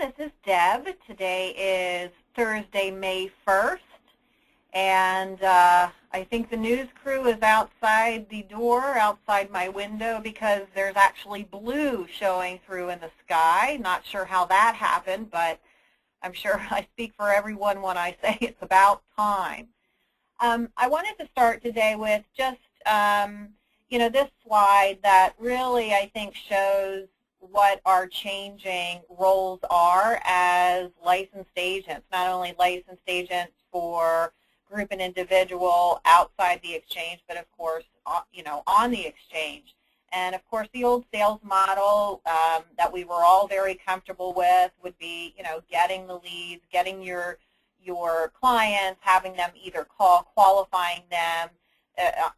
This is Deb. Today is Thursday, May 1st, and I think the news crew is outside the door, outside my window, because there's actually blue showing through in the sky. Not sure how that happened, but I'm sure I speak for everyone when I say it's about time. I wanted to start today with just, this slide that really, I think, shows what our changing roles are as licensed agents, not only licensed agents for group and individual outside the exchange, but of course, on the exchange. And of course, the old sales model that we were all very comfortable with would be, getting the leads, getting your clients, having them either call, qualifying them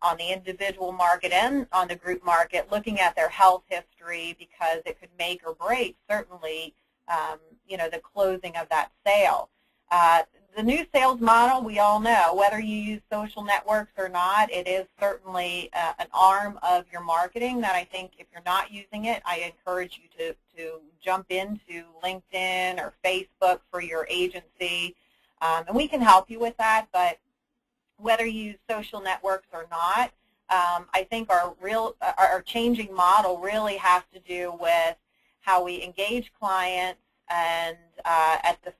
on the individual market and on the group market, looking at their health history, because it could make or break, certainly, the closing of that sale. The new sales model, we all know, whether you use social networks or not, it is certainly an arm of your marketing that I think if you're not using it, I encourage you to jump into LinkedIn or Facebook for your agency. And we can help you with that, but whether you use social networks or not, I think our changing model really has to do with how we engage clients, and at the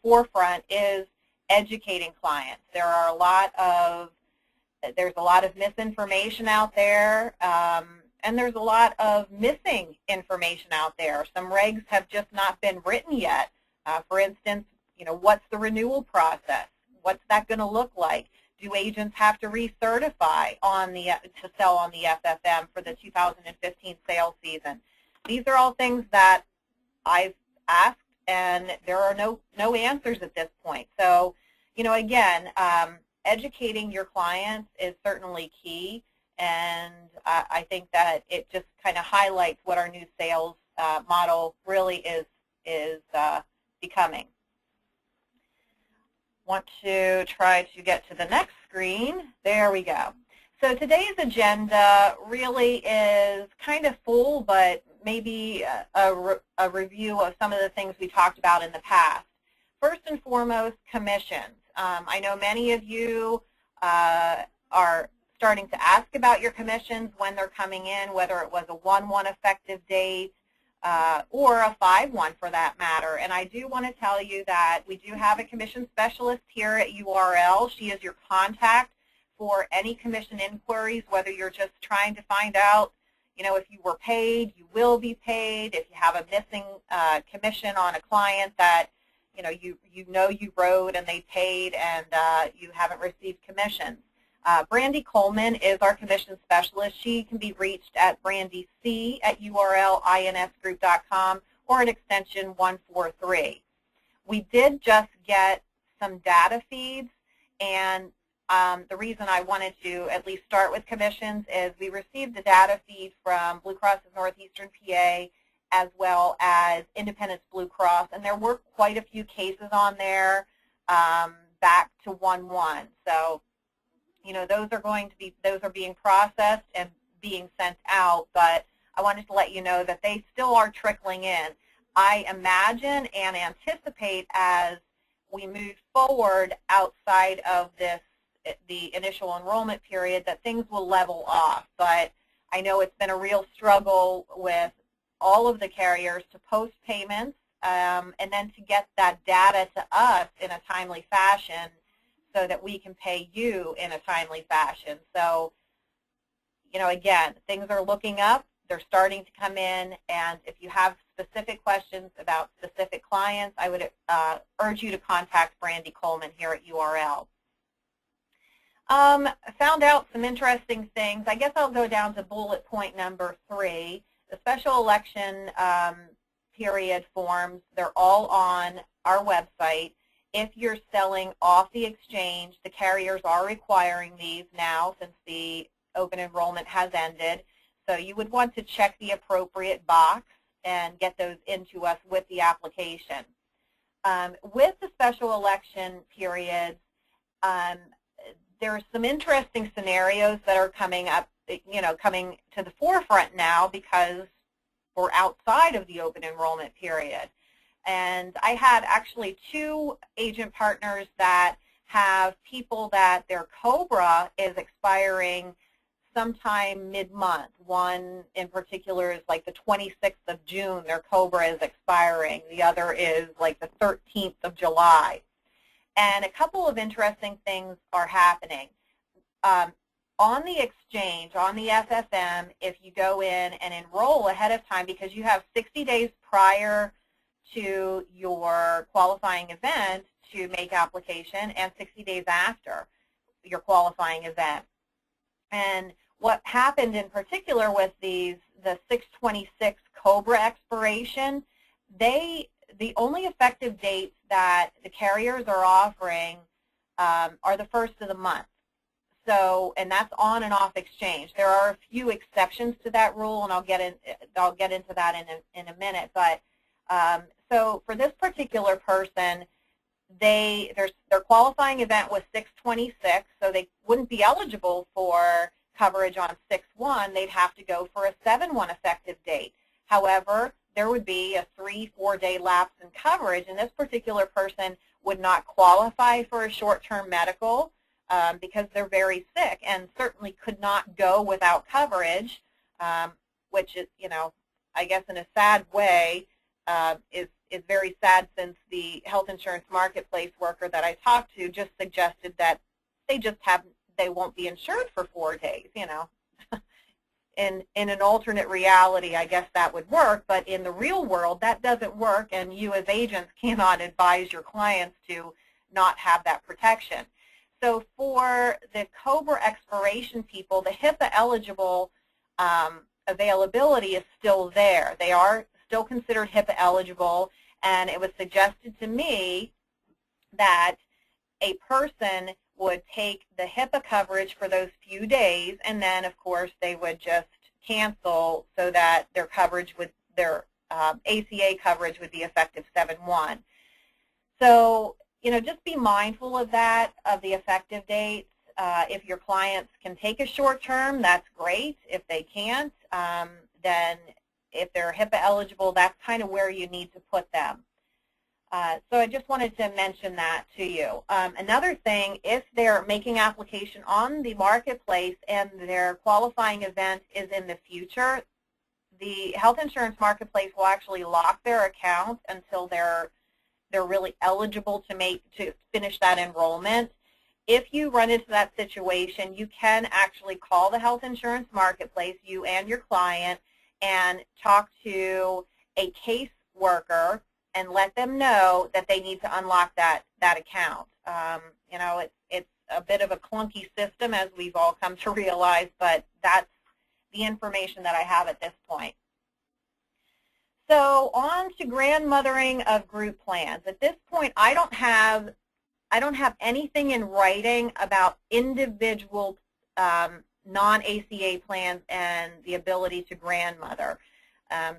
forefront is educating clients. There's a lot of misinformation out there, and there's a lot of missing information out there. Some regs have just not been written yet. For instance, what's the renewal process? What's that going to look like? Do agents have to recertify to sell on the FFM for the 2015 sales season? These are all things that I've asked, and there are no answers at this point. So, again, educating your clients is certainly key, and I think that it just kind of highlights what our new sales model really is becoming. Want to try to get to the next screen. There we go. So today's agenda really is kind of full, but maybe a review of some of the things we talked about in the past. First and foremost, commissions. I know many of you are starting to ask about your commissions, when they're coming in, whether it was a 1/1 effective date, or a 5/1 for that matter. And I do want to tell you that we do have a commission specialist here at URL. She is your contact for any commission inquiries, whether you're just trying to find out, if you were paid, you will be paid, if you have a missing commission on a client that, you wrote and they paid and you haven't received commissions. Brandy Coleman is our commission specialist. She can be reached at brandyc@urlinsgroup.com or at extension 143. We did just get some data feeds, and the reason I wanted to at least start with commissions is we received the data feed from Blue Cross of Northeastern PA as well as Independence Blue Cross, and there were quite a few cases on there back to 1/1. So, those are being processed and being sent out, but I wanted to let you know that they still are trickling in. I imagine and anticipate as we move forward outside of the initial enrollment period that things will level off, but I know it's been a real struggle with all of the carriers to post payments and then to get that data to us in a timely fashion so that we can pay you in a timely fashion. So, again, things are looking up. They're starting to come in, and if you have specific questions about specific clients, I would urge you to contact Brandy Coleman here at URL. Found out some interesting things. I guess I'll go down to bullet point number 3. The special election period forms, they're all on our website. If you're selling off the exchange, the carriers are requiring these now since the open enrollment has ended. So you would want to check the appropriate box and get those into us with the application. With the special election periods, there are some interesting scenarios that are coming up, coming to the forefront now because we're outside of the open enrollment period. And I had actually 2 agent partners that have people that their COBRA is expiring sometime mid-month. One in particular is like the 26th of June, their COBRA is expiring. The other is like the 13th of July. And a couple of interesting things are happening. On the exchange, on the FFM, if you go in and enroll ahead of time, because you have 60 days prior to your qualifying event to make application and 60 days after your qualifying event. And what happened in particular with the 6/26 COBRA expiration, the only effective dates that the carriers are offering are the first of the month. So, and that's on and off exchange. There are a few exceptions to that rule, and I'll get into that in a minute. But so for this particular person, their qualifying event was 6/26, so they wouldn't be eligible for coverage on 6/1. They'd have to go for a 7/1 effective date. However, there would be a 3-4 day lapse in coverage, and this particular person would not qualify for a short-term medical because they're very sick and certainly could not go without coverage, which is, I guess in a sad way, is very sad, since the health insurance marketplace worker that I talked to just suggested that they won't be insured for 4 days. In an alternate reality, I guess that would work, but in the real world, that doesn't work, and you as agents cannot advise your clients to not have that protection. So for the COBRA expiration people, the HIPAA eligible availability is still there. They are still considered HIPAA eligible, and it was suggested to me that a person would take the HIPAA coverage for those few days, and then of course they would just cancel so that their coverage would, their ACA coverage would be effective 7/1. So, just be mindful of that, of the effective dates. If your clients can take a short term, that's great. If they can't, then if they're HIPAA eligible, that's kind of where you need to put them. So I just wanted to mention that to you. Another thing, if they're making application on the marketplace and their qualifying event is in the future, the health insurance marketplace will actually lock their account until they're really eligible to finish that enrollment. If you run into that situation, you can actually call the health insurance marketplace, you and your client, and talk to a caseworker and let them know that they need to unlock that account. It's a bit of a clunky system, as we've all come to realize, but that's the information that I have at this point. So on to grandmothering of group plans. At this point, I don't have anything in writing about individual non-ACA plans and the ability to grandmother.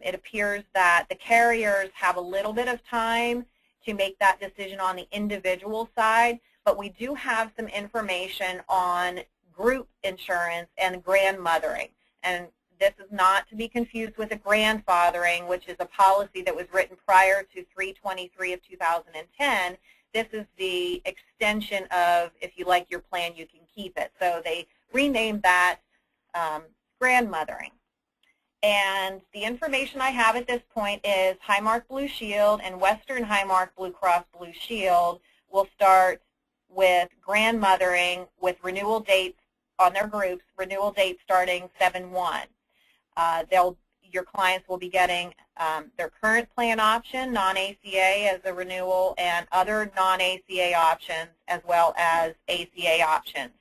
It appears that the carriers have a little bit of time to make that decision on the individual side, but we do have some information on group insurance and grandmothering. And this is not to be confused with a grandfathering, which is a policy that was written prior to 3/23 of 2010. This is the extension of, if you like your plan, you can keep it. So they renamed that grandmothering. And the information I have at this point is Highmark Blue Shield and Western Highmark Blue Cross Blue Shield will start with grandmothering with renewal dates on their groups, renewal dates starting 7/1. Your clients will be getting their current plan option, non-ACA, as a renewal, and other non-ACA options, as well as ACA options.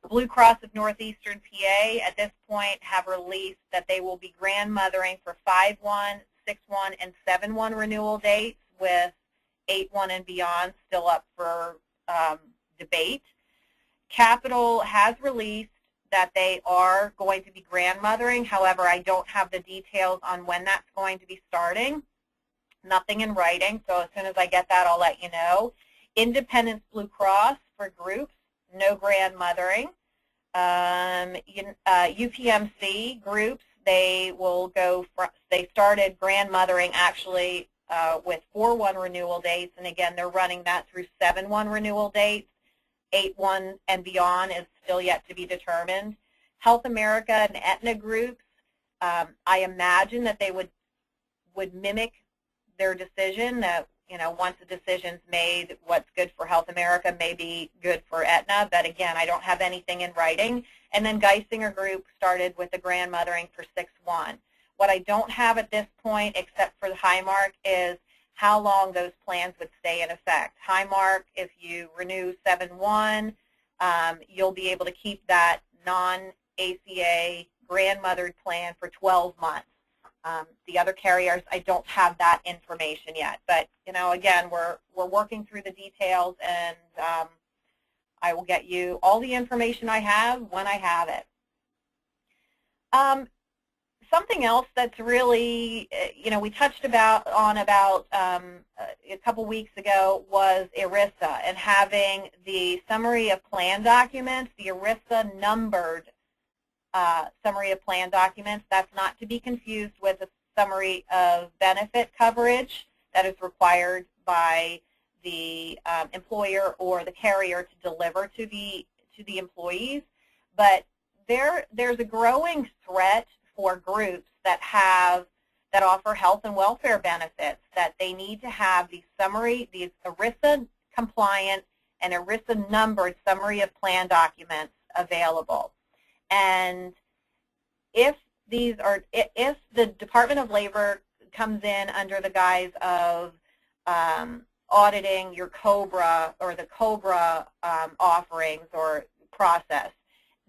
Blue Cross of Northeastern PA at this point have released that they will be grandmothering for 5/1, 6/1, and 7/1 renewal dates, with 8/1 and beyond still up for debate. Capital has released that they are going to be grandmothering. However, I don't have the details on when that's going to be starting. Nothing in writing, so as soon as I get that, I'll let you know. Independence Blue Cross for groups, no grandmothering. UPMC groups, they started grandmothering actually with 4/1 renewal dates, and again, they're running that through 7/1 renewal dates. 8/1 and beyond is still yet to be determined. Health America and Aetna groups, I imagine that they would mimic their decision, that once the decision's made, what's good for Health America may be good for Aetna, but again, I don't have anything in writing. And then Geisinger Group started with the grandmothering for 6/1. What I don't have at this point, except for the Highmark, is how long those plans would stay in effect. Highmark, if you renew 7/1, you'll be able to keep that non-ACA grandmothered plan for 12 months. The other carriers, I don't have that information yet. But, again, we're working through the details, and I will get you all the information I have when I have it. Something else that's really, we touched on about a couple weeks ago was ERISA and having the summary of plan documents, the ERISA numbered summary of plan documents. That's not to be confused with a summary of benefit coverage that is required by the employer or the carrier to deliver to the employees. But there's a growing threat for groups that offer health and welfare benefits, that they need to have these ERISA compliant and ERISA numbered summary of plan documents available. And if the Department of Labor comes in under the guise of auditing your COBRA or the COBRA offerings or process,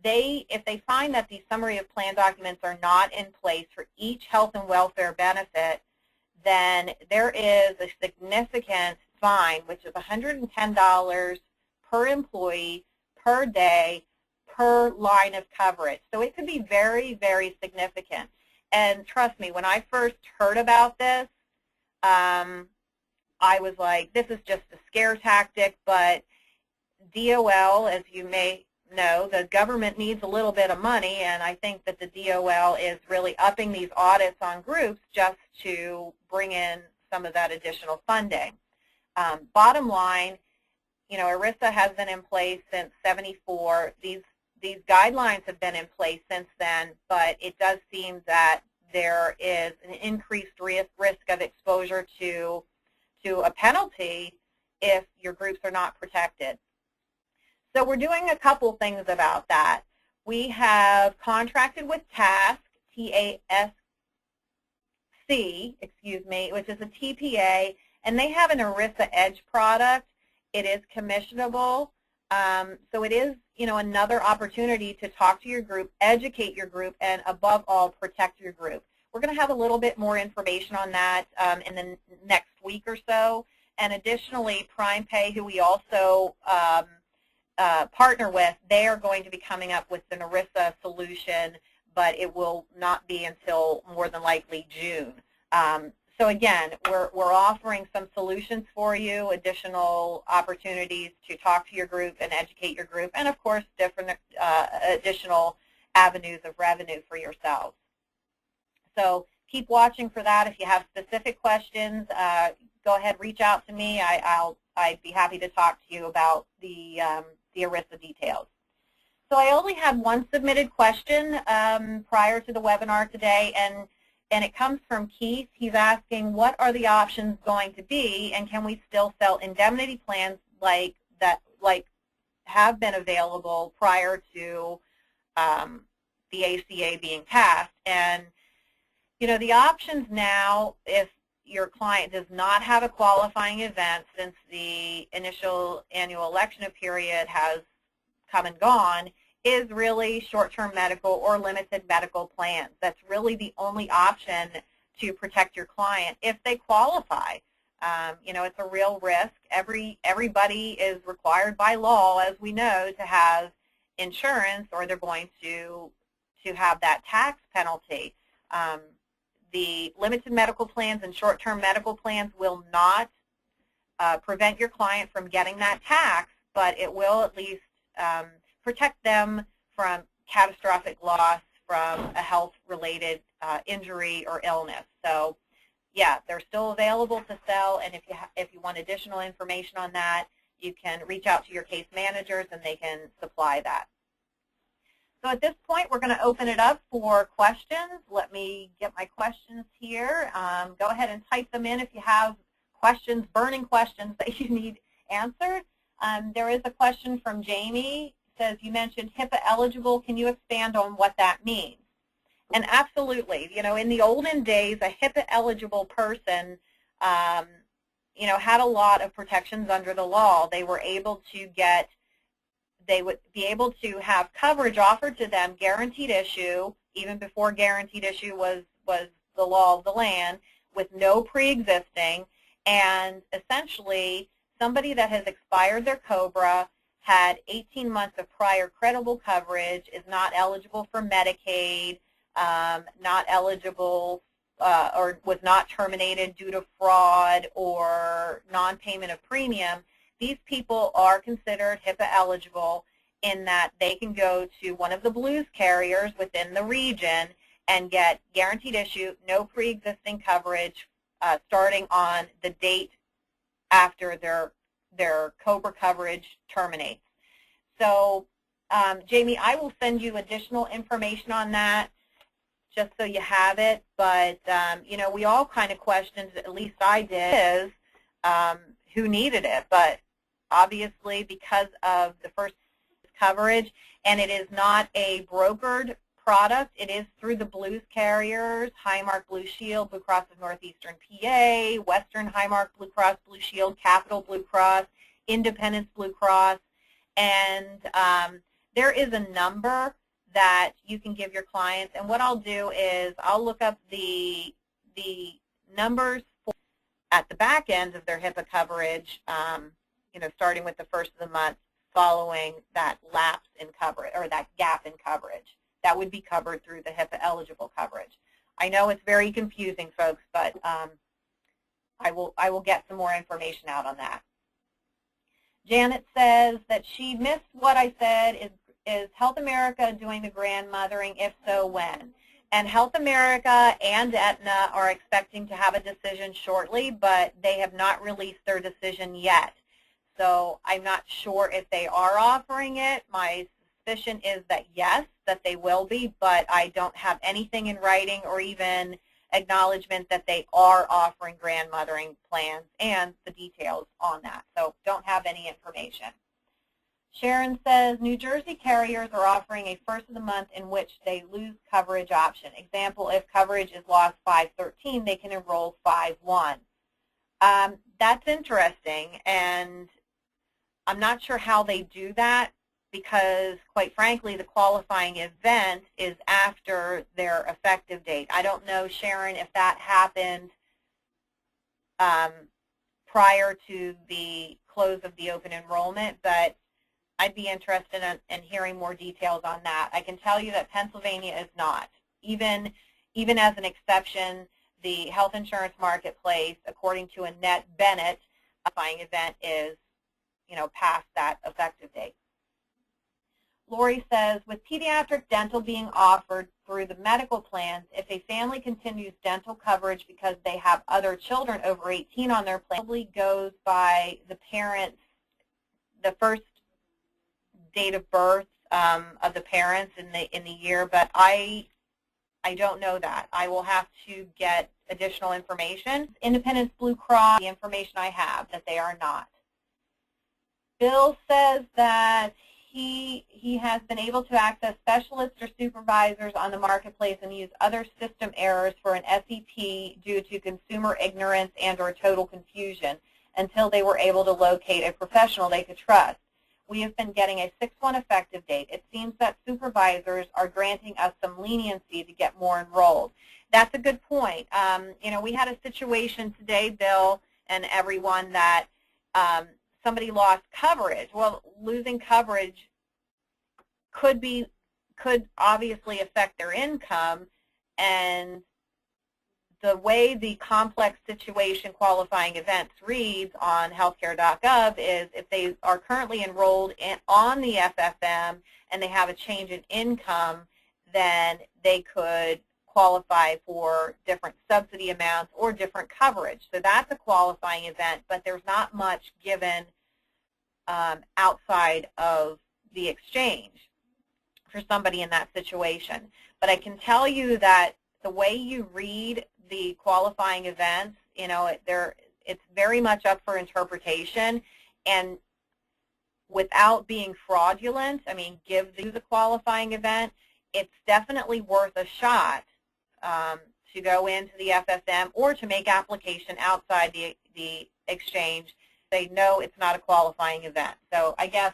if they find that these summary of plan documents are not in place for each health and welfare benefit, then there is a significant fine, which is $110 per employee per day per line of coverage. So it could be very, very significant. And trust me, when I first heard about this, I was like, this is just a scare tactic, but DOL, as you may know, the government needs a little bit of money, and I think that the DOL is really upping these audits on groups just to bring in some of that additional funding. Bottom line, ERISA has been in place since '74. These guidelines have been in place since then, but it does seem that there is an increased risk of exposure to a penalty if your groups are not protected. So we're doing a couple things about that. We have contracted with TASC, T-A-S-C, excuse me, which is a TPA, and they have an ERISA Edge product. It is commissionable. So it is, another opportunity to talk to your group, educate your group, and above all, protect your group. We're going to have a little bit more information on that in the next week or so. And additionally, PrimePay, who we also partner with, they are going to be coming up with an ERISA solution, but it will not be until more than likely June. So again, we're offering some solutions for you, additional opportunities to talk to your group and educate your group, and of course, different additional avenues of revenue for yourselves. So keep watching for that. If you have specific questions, go ahead, reach out to me. I'd be happy to talk to you about the ERISA details. So I only had one submitted question prior to the webinar today, and it comes from Keith. He's asking, what are the options going to be, and can we still sell indemnity plans like have been available prior to the ACA being passed? And the options now, if your client does not have a qualifying event since the initial annual election period has come and gone, is really short-term medical or limited medical plans. That's really the only option to protect your client if they qualify. It's a real risk. Everybody is required by law, as we know, to have insurance, or they're going to have that tax penalty. The limited medical plans and short-term medical plans will not prevent your client from getting that tax, but it will at least protect them from catastrophic loss from a health-related injury or illness. So, yeah, they're still available to sell, and if you want additional information on that, you can reach out to your case managers and they can supply that. So at this point, we're going to open it up for questions. Let me get my questions here. Go ahead and type them in if you have questions, burning questions that you need answered. There is a question from Jamie. It says, you mentioned HIPAA eligible. Can you expand on what that means? And absolutely. You know, in the olden days, a HIPAA eligible person, you know, had a lot of protections under the law. They were able to get, they would be able to have coverage offered to them, guaranteed issue, even before guaranteed issue was the law of the land, with no pre-existing, and essentially somebody that has expired their COBRA, had 18 months of prior credible coverage, is not eligible for Medicaid, not eligible or was not terminated due to fraud or non-payment of premium, these people are considered HIPAA eligible in that they can go to one of the blues carriers within the region and get guaranteed issue, no pre-existing coverage, starting on the date after their COBRA coverage terminates. So, Jamie, I will send you additional information on that just so you have it. But, you know, we all kind of questioned, at least I did, is who needed it. But obviously, because of the first coverage, and it is not a brokered product, it is through the blues carriers, Highmark Blue Shield, Blue Cross of Northeastern PA, Western Highmark Blue Cross Blue Shield, Capital Blue Cross, Independence Blue Cross, and there is a number that you can give your clients. And what I'll do is I'll look up the numbers at the back end of their HIPAA coverage, you know, starting with the first of the month following that lapse in coverage or that gap in coverage. That would be covered through the HIPAA eligible coverage. I know it's very confusing, folks, but I will get some more information out on that. Janet says that she missed what I said. Is Health America doing the grandmothering? If so, when? And Health America and Aetna are expecting to have a decision shortly, but they have not released their decision yet. So I'm not sure if they are offering it. My suspicion is that yes, that they will be, but I don't have anything in writing or even acknowledgement that they are offering grandmothering plans and the details on that. So don't have any information. Sharon says, New Jersey carriers are offering a first of the month in which they lose coverage option. Example, if coverage is lost 5/13, they can enroll 5/1. That's interesting, and I'm not sure how they do that because, quite frankly, the qualifying event is after their effective date. I don't know, Sharon, if that happened prior to the close of the open enrollment, but I'd be interested in hearing more details on that. I can tell you that Pennsylvania is not. Even as an exception, the health insurance marketplace, according to Annette Bennett, a qualifying event is, you know, past that effective date. Lori says, with pediatric dental being offered through the medical plans, if a family continues dental coverage because they have other children over 18 on their plan, probably goes by the parents, the first date of birth of the parents in the year, but I don't know that. I will have to get additional information. Independence Blue Cross, the information I have, that they are not. Bill says that he has been able to access specialists or supervisors on the marketplace and use other system errors for an SEP due to consumer ignorance and or total confusion until they were able to locate a professional they could trust. We have been getting a 6/1 effective date. It seems that supervisors are granting us some leniency to get more enrolled. That's a good point. You know, we had a situation today, Bill, and everyone, that somebody lost coverage. Well, losing coverage could obviously affect their income, and the way the complex situation qualifying events reads on healthcare.gov is if they are currently enrolled on the FFM and they have a change in income, then they could qualify for different subsidy amounts or different coverage. So that's a qualifying event, but there's not much given outside of the exchange for somebody in that situation. But I can tell you that the way you read the qualifying events, you know, it's very much up for interpretation, and without being fraudulent, I mean, give the qualifying event, it's definitely worth a shot to go into the FSM or to make application outside the exchange. They know it's not a qualifying event. So I guess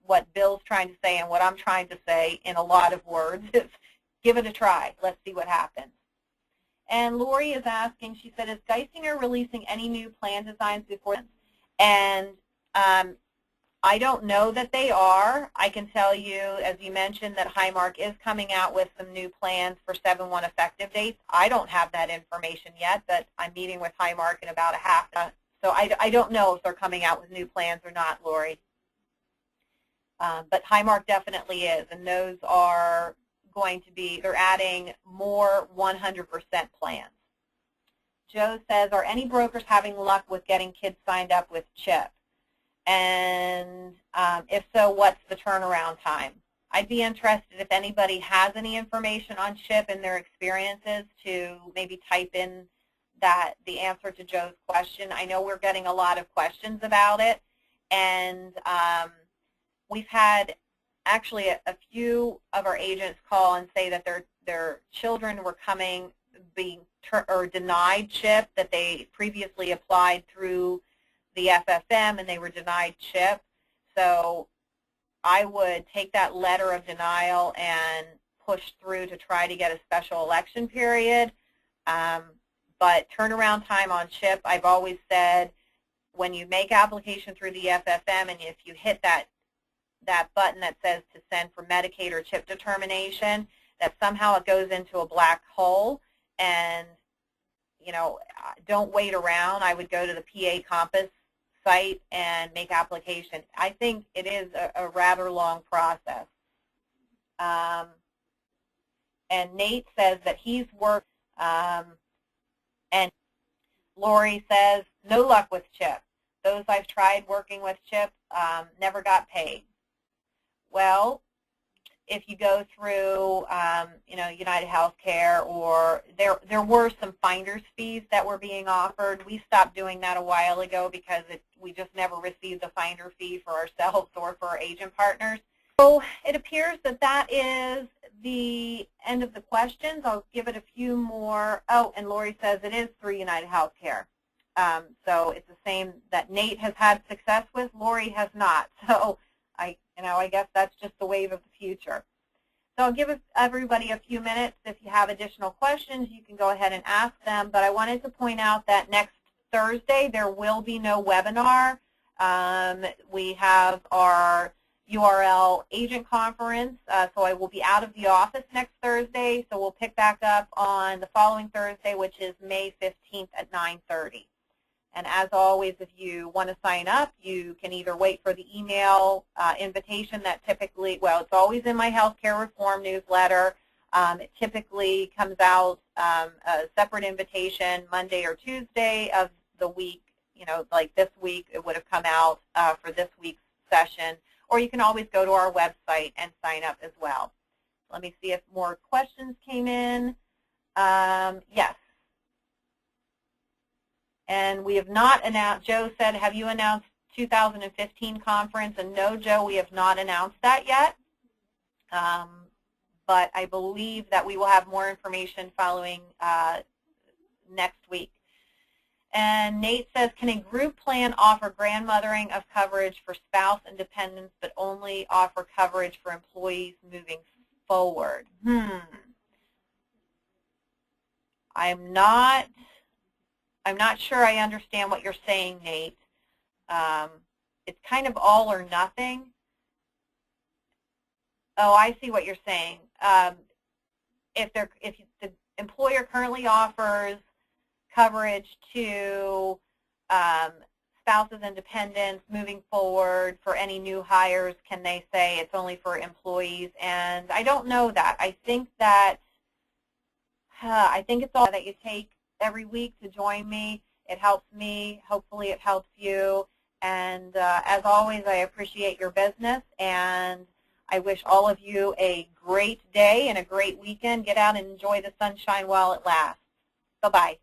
what Bill's trying to say and what I'm trying to say in a lot of words is give it a try. Let's see what happens. And Lori is asking, she said, is Geisinger releasing any new plan designs before? And I don't know that they are. I can tell you, as you mentioned, that Highmark is coming out with some new plans for 7/1 effective dates. I don't have that information yet, but I'm meeting with Highmark in about a half hour. So I don't know if they're coming out with new plans or not, Lori. But Highmark definitely is, and those are going to be, they're adding more 100% plans. Joe says, are any brokers having luck with getting kids signed up with CHIP? And if so, what's the turnaround time? I'd be interested if anybody has any information on CHIP and their experiences to maybe type in the answer to Joe's question. I know we're getting a lot of questions about it, and we've had actually a few of our agents call and say that their children were being denied CHIP, that they previously applied through the FFM and they were denied CHIP. So I would take that letter of denial and push through to try to get a special election period. But turnaround time on CHIP, I've always said, when you make application through the FFM and if you hit that button that says to send for Medicaid or CHIP determination, that somehow it goes into a black hole, and you know, don't wait around. I would go to the PA Compass site and make application. I think it is a rather long process. And Nate says that he's worked, and Lori says, no luck with CHIP. Those I've tried working with CHIP never got paid. Well, if you go through, you know, United Healthcare, or there were some finder's fees that were being offered. We stopped doing that a while ago because we just never received the finder fee for ourselves or for our agent partners. So it appears that is the end of the questions. I'll give it a few more. Oh, and Lori says it is through United Healthcare. So it's the same that Nate has had success with, Lori has not. So I guess that's just the wave of the future. So I'll give everybody a few minutes. If you have additional questions, you can go ahead and ask them. But I wanted to point out that next Thursday there will be no webinar. We have our URL agent conference, so I will be out of the office next Thursday. So we'll pick back up on the following Thursday, which is May 15th at 9:30. And as always, if you want to sign up, you can either wait for the email invitation that typically, well, it's always in my healthcare reform newsletter. It typically comes out a separate invitation Monday or Tuesday of the week. You know, like this week, it would have come out for this week's session. Or you can always go to our website and sign up as well. Let me see if more questions came in. Yes. And we have not announced, Joe said, have you announced 2015 conference? And no, Joe, we have not announced that yet. But I believe that we will have more information following next week. And Nate says, can a group plan offer grandmothering of coverage for spouse and dependents, but only offer coverage for employees moving forward? I'm not sure I understand what you're saying, Nate. It's kind of all or nothing. Oh, I see what you're saying. If the employer currently offers coverage to spouses and dependents moving forward for any new hires, can they say it's only for employees? And I don't know that. I think that I think it's all that you take every week to join me. It helps me. Hopefully it helps you. And as always, I appreciate your business, and I wish all of you a great day and a great weekend. Get out and enjoy the sunshine while it lasts. Bye-bye.